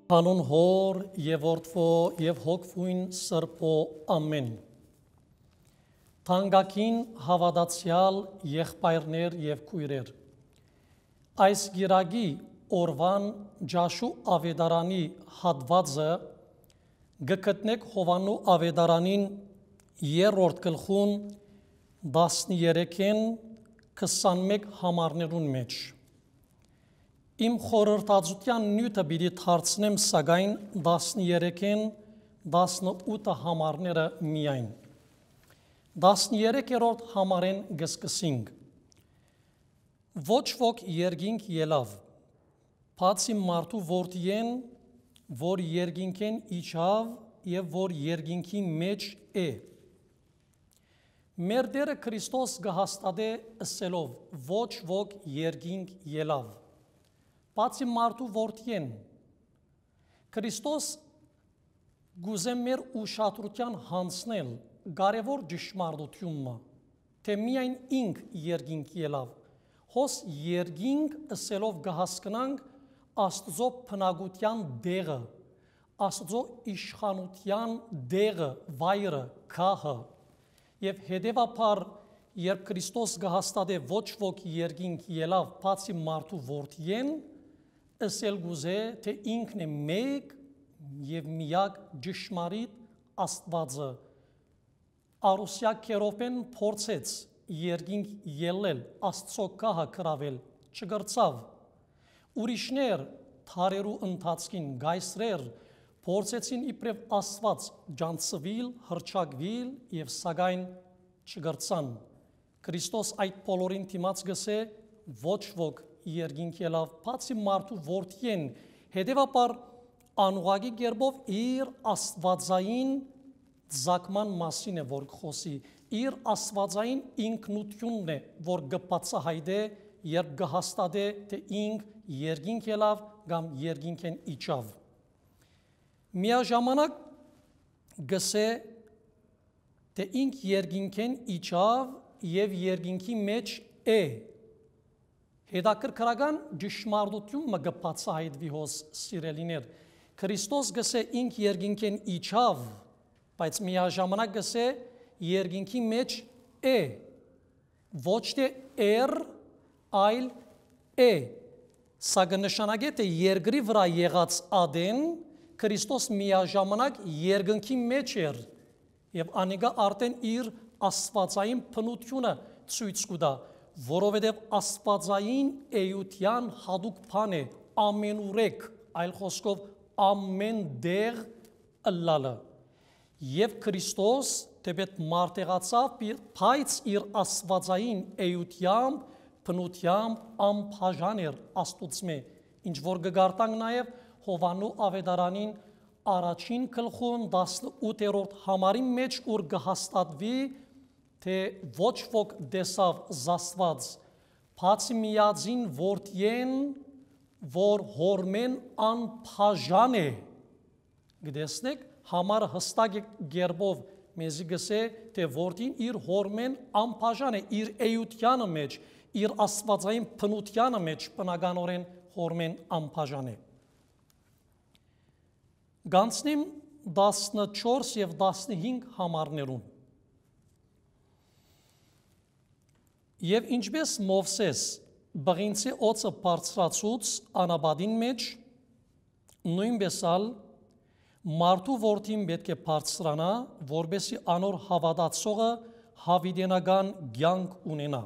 Հանուն Հոր եւ Որդվո եւ Հոգվույն Սրբո ամեն։ Թանկագին հավատացյալ եղբայրներ եւ քույրեր, այս գիրագի օրվան ջաշու ավետարանի հատվածը գտնեք Հովաննու ավետարանին 3-րդ գլխուն 13-ին 21 համարներուն մեջ։ Իմ խորհրդածության նյութը պիտի դարձնեմ սակայն 13-ին 18 համարները միայն։ 13-րդ համարեն գսկսինք։ Ոչ ոք երկինք ելավ, բացի մարդու որդիեն, որ երկինքեն իջավ եւ որ երկինքի մեջ է։ Մեր Տերը Քրիստոս գահստատե ըսելով ոչ ոք երկինք ելավ, բացի մարդու որդիեն։ Քրիստոս գուզե մեր ուշադրության հանձնել կարևոր ճշմարտությունը, թե միայն ինք երկինք ելավ, հոս երկինք ըսելով կհասկանանք Աստծո բնակության դեղը, Աստծո իշխանության դեղը, վայրը, քահը, եւ հետեւաբար երբ Քրիստոս գահստատե ոչ ոք երկինք ելավ, բացի մարդու որդիեն, ըսել գուզե, թե ինքն է մեկ եւ միակ ճշմարիտ Աստվածը։ Արուսյա Քերոպեն փորձեց երկինք ելնել, Աստծո կահը կրավել, չգրծավ։ Ուրիշներ թարերու ընթացքին գայսրեր փորձեցին իբրև Աստված ջանցվել, հրճակվել եւ սակայն չգրծան։ Քրիստոս այդ բոլորին դիմաց գսե ոչ ոք երկինք ելավ, բացի մարդու որդիեն, հետևաբար անուղագի կերպով իր աստվածային ծագման մասին է, որ խոսի, իր աստվածային ինքնությունն է, որ կբացահայտե, երբ կհաստատե, թե ինք երկինք ելավ կամ երկինքեն իջավ։ Միաժամանակ գսե, թե ինք երկինքեն իջավ եւ երկինքի մեջ է։ Հետաքրքրական ճշմարտություն կբացահայտվի հոս սիրելիներ։ Քրիստոս գսե ինք երկինքեն իջավ, բայց միաժամանակ գսե երկինքի մեջ է։ Ոչ թե էր, այլ է։ Սա կնշանակե, թե երկրի վրա եղած Ադեն Քրիստոս միաժամանակ երկնքի մեջ էր եւ անիկա արդեն իր աստվածային բնությունը ցույց կտա, որովհետև աստվածային էության հատուկ բան է ամենուրեք, այլ խոսքով ամեն դեղ ըլլալը։ Եվ Քրիստոս դեպետ մարտեղացավ, բայց իր աստվածային էությամբ, բնությամբ անբաժան էր Աստուծմե, ինչ որ կգարտանք նաև Հովաննու ավետարանին առաջին գլխուն 18-րդ համարի մեջ, ուր կհաստատվի, թե ոչ ոք դեսավ զաստված, բացի միածին որդիեն, որ հորմեն անբաժան է։ Գտեսնեք, համարը հստակ կերպով մեզի գսե, թե որդին իր հորմեն անբաժան է, իր էությանը մեջ, իր աստվածային բնությանը մեջ բնականորեն հորմեն անբաժան է։ Գանցնեմ 14 եւ 15 համարներուն։ Եվ ինչպես Մովսես բղինցի օծը բարձրացուց անաբադին մեջ, նույնպես ալ մարդու որդին պետք է բարձրանա, որբեսի անոր հավատացողը հավիտենական կյանք ունենա։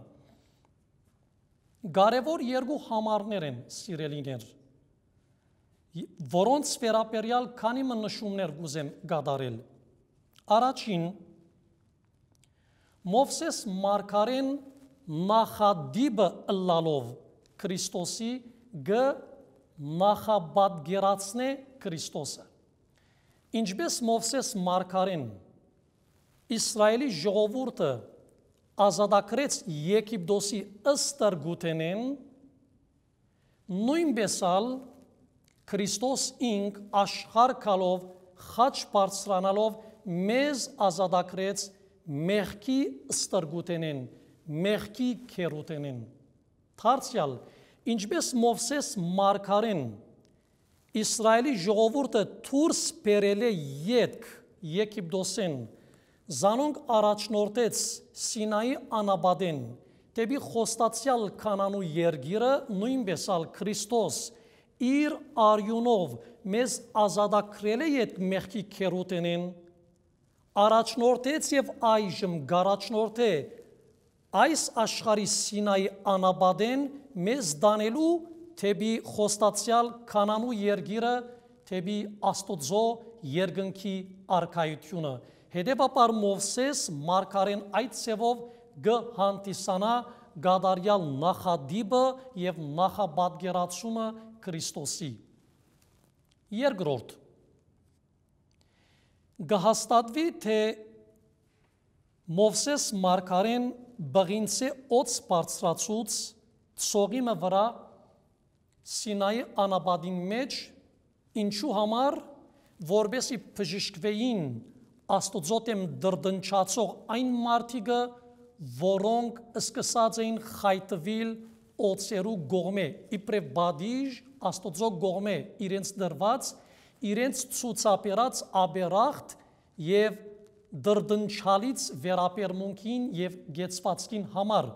Կարևոր երկու համարներ են, սիրելիներ, որոնց վերաբերյալ քանի նշումներ կուզեմ կատարել։ Առաջին, Մովսես մարգարեն նախադիպը ըլլալով Քրիստոսի նախապատկերացնե Քրիստոսը։ Ինչպես Մովսես մարգարեն Իսրայելի ժողովուրդը ազատագրեց Եգիպտոսի ըստրգութենեն, նույնպես ալ Քրիստոս ինք աշխարհ գալով, խաչ բարձրանալով մեզ ազատագրեց մեղքի ստրգութենեն, մեղքի քերութենեն։ Դարձյալ, ինչպես Մովսես մարգարեն Իսրայելի ժողովուրդը դուրս բերել է ետք Եգիպտոսեն, զանոնք առաջնորդեց Սինայի անապատեն, դեպի խոստացյալ Քանանու երկիրը, նույնպես ալ Քրիստոս իր արյունով մեզ ազատագրել է այդ մեղքի քերութենեն, առաջնորդեց եւ այժմ գարաչնորդ է այս աշխարհի Սինայի անապատեն մեզ դանելու թեպի խոստացյալ Քանանու երկիրը, թեպի Աստուծո երկնքի արքայությունը։ Հետևաբար Մովսես մարգարեն այդ ցևով գհանդիսանա գադարյալ նախադիպը եւ նախապատկերացումը Քրիստոսի։ Երկրորդ գհաստատվի թե Մովսես մարգարեն բղինցե օծ բարձրացուց ծողիմը վրա Սինայի անապատին մեջ, ինչու համար, որբեսի բժշկվեին Աստուծո դեմ դրդնչացող այն մարդիկը, որոնք սկսած էին խայտվել օծերու գողմե, իբրև բադիժ Աստուծո գողմե իրենց դրված, իրենց ցուցաբերած աբերախտ եւ դրդնչալից վերապերմունքին եւ գեցվածքին համար։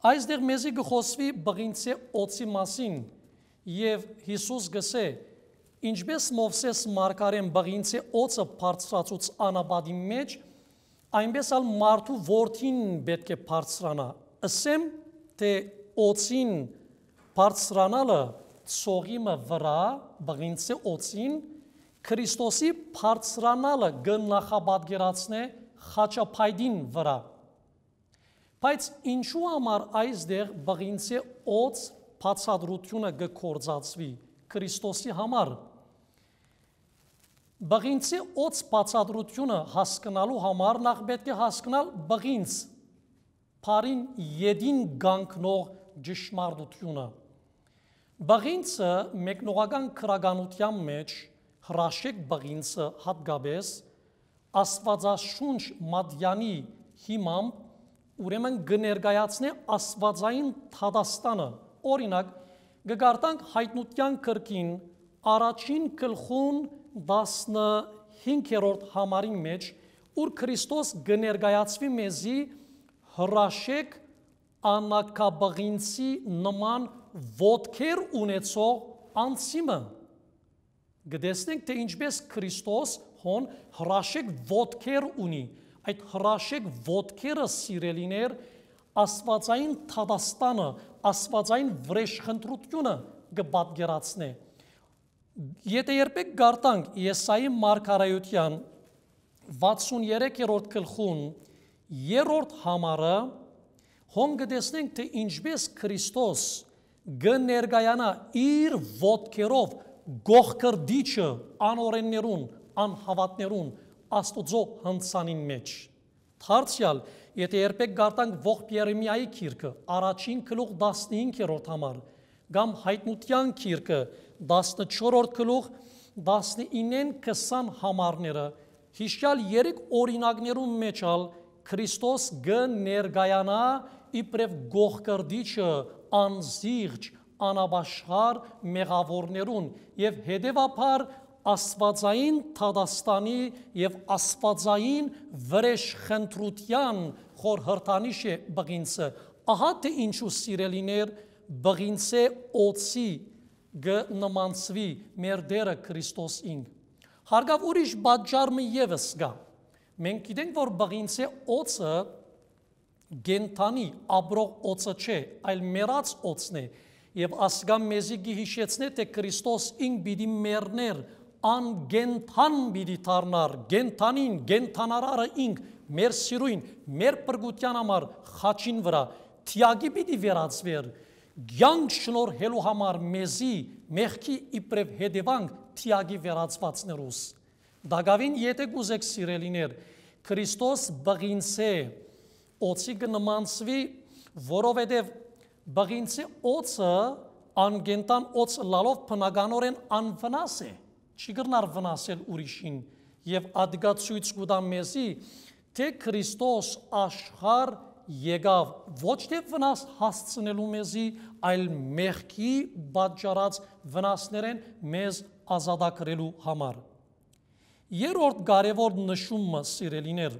Այստեղ մեզի գխոսվի բղինցե օծի մասին եւ Հիսուս գսե, ինչպես Մովսես մարգարեն բղինցե օծը բարձրացուց անապատի մեջ, այնպես ալ մարդու որդին պետք է բարձրանա։ Ասեմ, թե օծին բարձրանալը ծողիմը վրա բղինցե օծին Քրիստոսի բարձրանալը գնախապատկերացնե խաչապայդին վրա։ Բայց ինչու համար այստեղ բղինցե օծ բացատրությունը գործածվի Քրիստոսի համար։ Բղինցե օծ բացատրությունը հասկանալու համար նախ պետք է հասկանալ բղինց բարին յետին գանքնող ճշմարտությունը։ Բղինցը մեկնողական քրագանության մեջ հրաշեք բղինցը հատկապես Աստվածաշունչ մատյանի հիմամբ ուրեմն գներկայացնե աստվածային թադաստանը։ Օրինակ, գգարտանք հայտնության կրկին առաջին գլխուն 15-րդ համարի մեջ, ուր Քրիստոս գներկայացվի մեզի հրաշեք անակաբղինցի նման ոտքեր ունեցող անցիմը։ Գտեսնենք, թե ինչպես Քրիստոս հոն հրաշեք ոտքեր ունի, այդ հրաշեք ոտքերը սիրելիներ աստվածային թադաստանը, աստվածային վրեժխնդրությունը կպատկերացնե։ Եթե երբեք գարտանք Եսայի մարգարայության 63-րդ գլխուն 3-րդ համարը, հոն կտեսնենք, թե ինչպես Քրիստոս կներկայանա իր ոտքերով գողքրդիչը անօրեններուն, անհավատներուն Աստուծո հնցանին մեջ։ Դարձյալ, եթե երբեք գարտանք ողբ Երեմիայի գիրքը, առաջին գլուխ 15-րդ համար, կամ հայտնության գիրքը 14-րդ գլուխ 19-20 համարները, հիշյալ 3 օրինակներում մեջ ալ Քրիստոս կներկայանա իբրև գողքրդիչը անզիղջ, անաբաշխար մեղավորներուն եւ հետեւաբար աստվածային թադաստանի եւ աստվածային վրեժխնդրության խորհրդանիշ է բղինցը։ Ահա թե ինչու սիրելիներ բղինցե օծի գնմանցվի մեր Տերը Քրիստոսին։ Հարգավ ուրիշ պատճառը եւս կա։ Մենք գիտենք, որ բղինցե օծը գենթանի ապրող օծը չէ, այլ մեռած օծն է։ Եվ ասկամ մեզի գիհիշեցնե, թե Քրիստոս ինք պիտի մեռներ, անգենթան պիտի դառնար, գենթանին, գենթանարարը ինք, մեր սիրույն, մեր պրգության համար խաչին վրա, թիագի պիտի վերածվեր, գյանք շնորհելու համար մեզի մեղքի իբրև հետևանք թիագի վերածվածներուս։ Դագավին եթե կուզեք սիրելիներ, Քրիստոս բղինցե օծի կնմանցվի, որովհետև բղինցե օծը անգենտան օծ լալով բնականորեն անվնաս է, չի կրնար վնասել ուրիշին եւ ադգա ցույց կտա մեզի, թե Քրիստոս աշխարհ եկավ ոչ թե վնաս հասցնելու մեզի, այլ մեղքի պատճառած վնասներեն մեզ ազատագրելու համար։ Երրորդ կարևոր նշումը, սիրելիներ,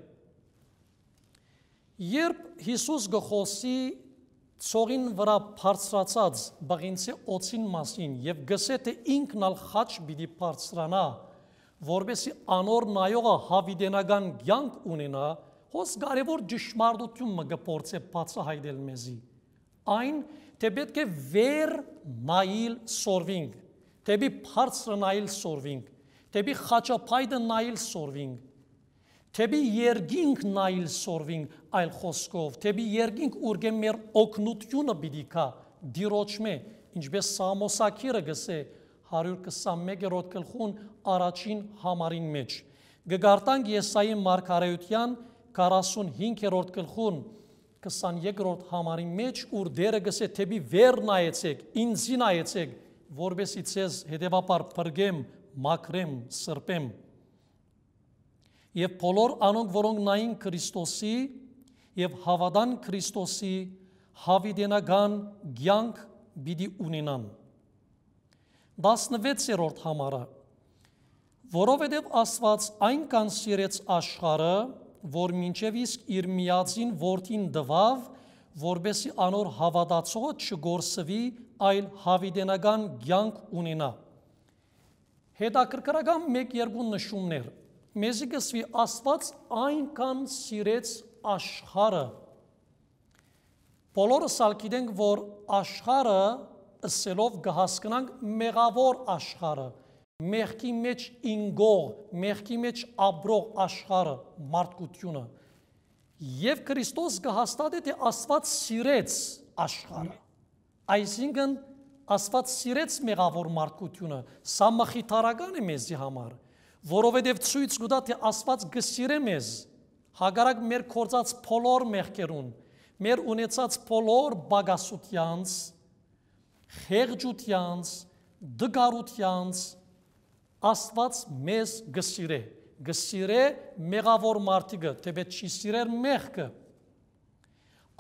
երբ Հիսուս գխոսի ցողին վրա բարձրացած բաղինցի օծին մասին եւ գսե թե ինքն ալ խաչ պիտի բարձրանա, որբեսի անոր նայողը հավիտենական կյանք ունենա, հոս կարևոր ճշմարտություն մը գործե բացահայտել մեզի։ Այն, թե պետք է վեր նայել սորվինք, թեպի բարձր նայել սորվինք, թեպի խաչապայտը նայել սորվինք, թեպի երկինք նայել սորվինք այլ խոսքով, թեպի երկինք ուրգե մեր օգնությունը պիտի կա դիրոճմե, ինչպես Սամոսակիրը գսե 121-րդ գլխուն առաջին համարին մեջ։ Գգարտանք Եսայի մարգարեության 45-րդ գլխուն 22-րդ համարին մեջ, ուր դերը գսե թեպի վեր նայեցեք, ինձի նայեցեք, որբեսի ցեզ հետևաբար փրկեմ, մաքրեմ, սրբեմ։ Եվ բոլոր անոնք, որոնք նային Քրիստոսի եւ հավատան Քրիստոսի, հավիտենական կյանք պիտի ունենան։ 16-րդ համարը, որովհետև Աստված այնքան սիրեց աշխարհը, որ մինչև իսկ իր միածին որդին տվավ, որբեսի անոր հավատացողը չգործվի, այլ հավիտենական կյանք ունենա։ Հետաքրքրական 1-2 նշումներ։ Մեզի գսվի Աստված այնքան սիրեց աշխարհը։ Բոլորս ալ գիտենք, որ աշխարհը ըսելով կհասկանանք մեղավոր աշխարհը, մեղքի մեջ ինգող, մեղքի մեջ ապրող աշխարհը, մարդկությունը։ Եվ Քրիստոս կհաստատի, թե Աստված սիրեց աշխարհը։ Այսինքն Աստված սիրեց մեղավոր մարդկությունը, սա մխիթարական է մեզի համար, որովհետև ցույց կտա, թե Աստված կսիրե մեզ, հակառակ մեր կործած բոլոր մեղքերուն, մեր ունեցած բոլոր բագասությանց, խեղճությանց, դգարությանց, Աստված մեզ գսիրե մեղավոր մարդիկը, թեպետ չի սիրեր մեղքը։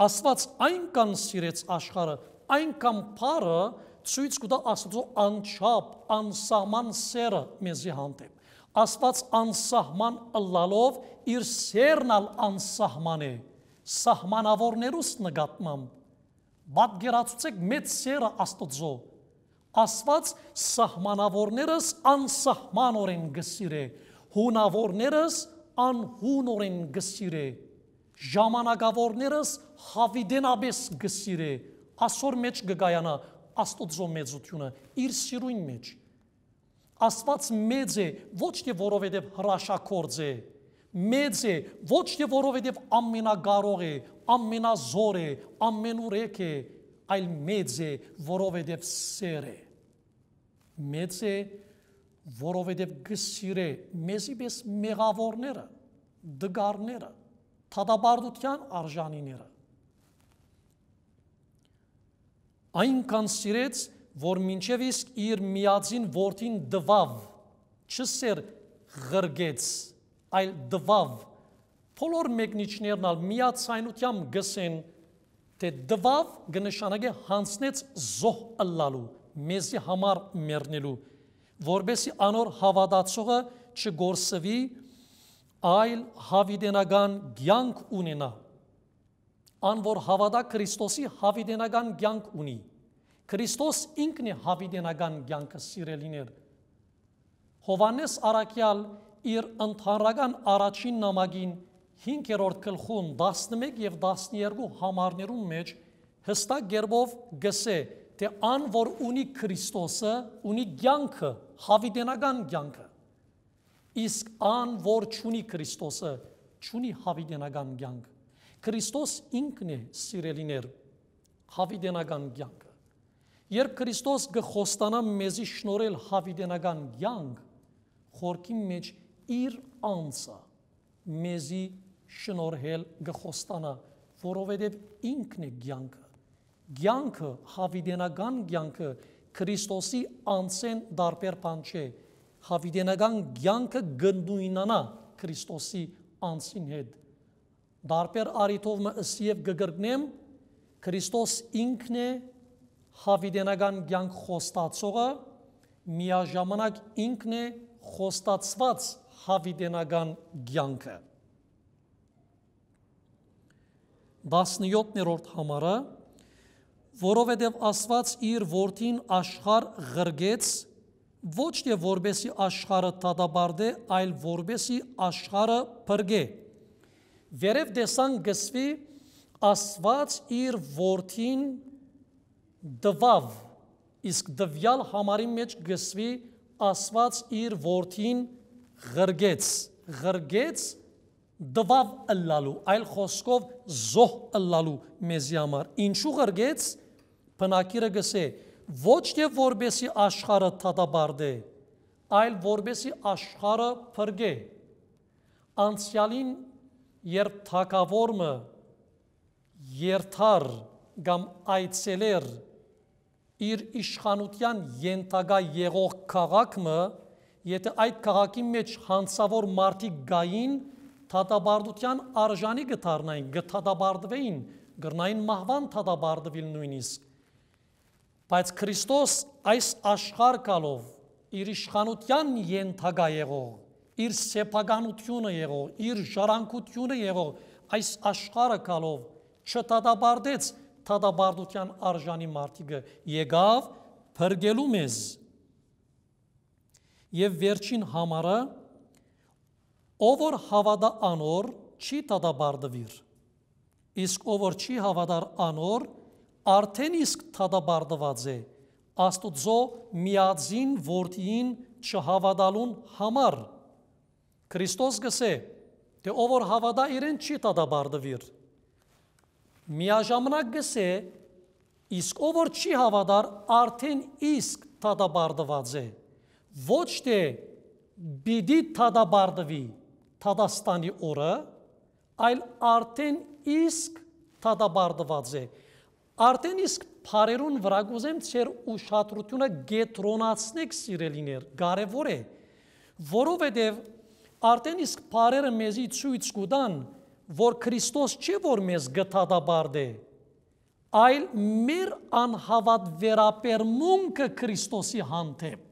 Աստված այնքան սիրեց աշխարհը, այնքան փառը ցույց կտա Աստծո անչափ, անսահման սերը մեզի հանդեպ։ Աստված անսահման ըլլալով իր սերն ալ անսահման է, սահմանավորներուս նկատմամբ։ Պատկերացուցեք մեծ սերը Աստծո։ Աստված սահմանավորներս անսահմանորեն գսիրե, հունավորներս անհունորեն գսիրե, ժամանակավորներս հավիտենաբես գսիրե, ասոր մեջ գգայանա Աստծո մեծությունը, իր սիրույն մեջ։ Աստված մեծ է, ոչ թե որովհետև հրաշագործ է, մեծ է, ոչ թե որովհետև ամենագարող է, ամենազոր է, ամենուրեք է, այլ մեծ է, որովհետև սեր է։ Մեծ է, որովհետև գսիրե մեզի պես մեղավորները, դգարները, թադաբարդության արժանիները։ Այնքան սիրեց, որ մինչև իսկ իր միածին որդին դվավ, չսեր ղրգեց, այլ դվավ։ Բոլոր մեկնիչներն ալ միացայնությամբ գսեն, թե դվավ կնշանակե հանցնեց զոհ ըլլալու, մեզի համար մեռնելու, որբեսի անոր հավատացողը չգործվի, այլ հավիտենական կյանք ունենա։ Ան որ հավատա Քրիստոսի հավիտենական կյանք ունի։ Քրիստոս ինքն է հավիտենական կյանքը, սիրելիներ։ Հովհաննես առաքյալ իր ընդհանրական առաջին նամակին 5-րդ գլխում 11 եւ 12 համարներում մեջ հստակ գերբով գսե, թե ան որ ունի Քրիստոսը, ունի կյանքը, հավիտենական կյանքը։ Իսկ ան որ չունի Քրիստոսը, չունի հավիտենական կյանք։ Քրիստոս ինքն է, սիրելիներ, հավիտենական կյանքը։ Երբ Քրիստոս գխոստանա մեզի շնորհել հավիտենական կյանք, խորքի մեջ իր անձը մեզի շնորհել գխոստանա, որովհետև ինքն է կյանքը։ Կյանքը, հավիտենական կյանքը Քրիստոսի անձեն դարբեր բան չէ։ Հավիտենական կյանքը գնդույնանա Քրիստոսի անձին հետ։ դարբեր արիթով մը ըսիև գգրգնեմ, Քրիստոս ինքն է հավիտենական կյանք խոստացողը, միաժամանակ ինքն է խոստացված հավիտենական կյանքը։ 17-րդ համարը, որովհետև Աստված իր որդին աշխարհ ղրգեց, ոչ թե որբեսի աշխարհը դատաբարդե, այլ որբեսի աշխարհը փրկե։ Վերև դեսան գսվի Աստված իր որդին դվավ, իսկ դվյալ համարի մեջ գսվի Աստված իր որդին ղրգեց, դվավ ըլլալու, այլ խոսքով զոհ ըլլալու մեզի համար։ Ինչու ղրգեց, բնակիրը գսե, ոչ թե որբեսի աշխարհը դատաբարդե, այլ որբեսի աշխարհը փրկե։ Անցյալին երբ թագավորը երթար կամ այցելեր իր իշխանության ենթակա եղող քաղաքը, եթե այդ քաղաքի մեջ հանցավոր մարդիկ գային, դատաբարդության արժանի գտարնային, գտադաբարդվեին, գրնային մահվան դատաբարդվիլ նույնիսկ։ Բայց Քրիստոս այս աշխարհ կալով իր իշխանության ենթակա եղող, իր սեփականությունը եղող, իր ժառանգությունը եղող այս աշխարհը կալով չդատաբարդեց դատաբարդության արժանի մարդիկը, եկավ փրկելու մեզ։ Եվ վերջին համարը, ով որ հավատա անոր չի դատաբարդվիր, իսկ ով որ չի հավատար անոր արդեն իսկ դատաբարդված է Աստուծո միածին որդին չհավատալուն համար։ Քրիստոս գսե, թե ով որ հավատա իրեն չի դատաբարդվիր։ Միաժամանակ գսե, իսկ ով որ չի հավատար արդեն իսկ դատաբարդված է, ոչ թե պիտի դատաբարդվի Թադաստանի օրը, այլ արդեն իսկ դատաբարդված է։ Արդեն իսկ փարերուն վրա կուզեմ ձեր ուշադրությունը գետրոնացնեք սիրելիներ, կարևոր է, որովհետև արդեն իսկ փարերը մեզի ցույց կտան, որ Քրիստոս չի որ մեզ գտադաբարդե, այլ մեր անհավատ վերապերմունքը Քրիստոսի հանդեպ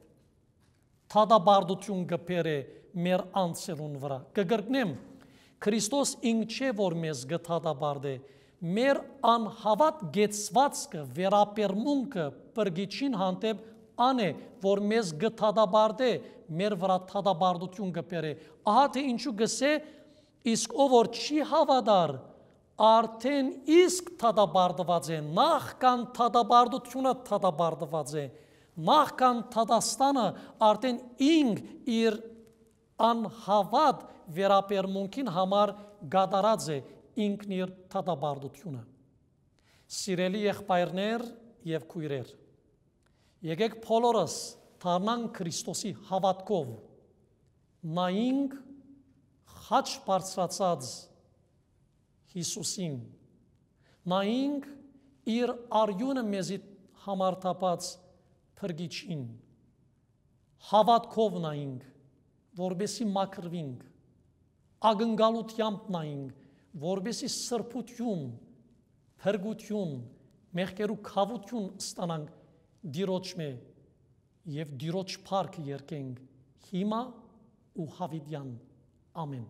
դատաբարդություն կբերե մեր անձերուն վրա։ Կգրկնեմ, Քրիստոս ինք չէ որ մեզ գտադաբարդե, մեր անհավատ գեցվածքը, վերապերմունքը բրգիչին հանդեպ ան է, որ մեզ գտադաբարդե, մեր վրա դատաբարդություն կբերե։ Ահա թե ինչու գսե, իսկ ով որ չի հավատար, արդեն իսկ դատաբարդված է, նախքան դատաբարդությունը դատաբարդված է, նախքան Թադաստանը արդեն ինք իր անհավատ վերապերմունքին համար գադարած է ինքն իր դատաբարդությունը։ Սիրելի եղբայրներ եւ քույրեր, եկեք բոլորս դառնանք Քրիստոսի հավատքով, նայինք խաչ բարձրացած Հիսուսին, նայինք իր արյունը մեզի համար տապած փրկիչին, հավատքով նայինք, որբեսի մաքրվինք, ակնկալությամբ նայինք, որբեսի սրբություն, փրկություն, մեղքերու քավություն ստանանք Տիրոջ մե եւ Տիրոջ փառք երգենք հիմա ու հավիտյան ամեն